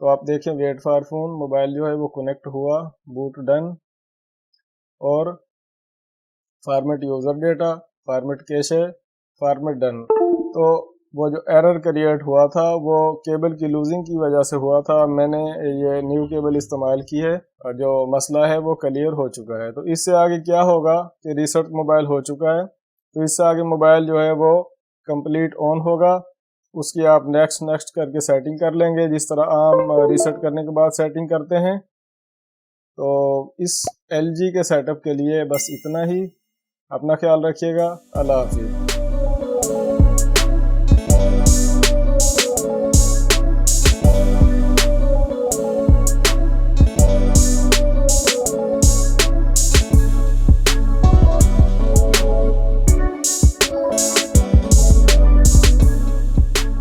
तो आप देखें वेट फॉर फोन, मोबाइल जो है वो कनेक्ट हुआ, बूट डन, और format user data, format cache, format done. तो वो जो एरर क्रिएट हुआ था वो केबल की लूजिंग की वजह से हुआ था। मैंने ये न्यू केबल इस्तेमाल की है और जो मसला है वो क्लियर हो चुका है। तो इससे आगे क्या होगा कि रीसेट मोबाइल हो चुका है, तो इससे आगे मोबाइल जो है वो कंप्लीट ऑन होगा। उसकी आप नेक्स्ट नेक्स्ट करके सेटिंग कर लेंगे, जिस तरह आम रीसेट करने के बाद सेटिंग करते हैं। तो इस LG के सेटअप के लिए बस इतना ही। अपना ख्याल रखिएगा। अल्लाह हाफिज़।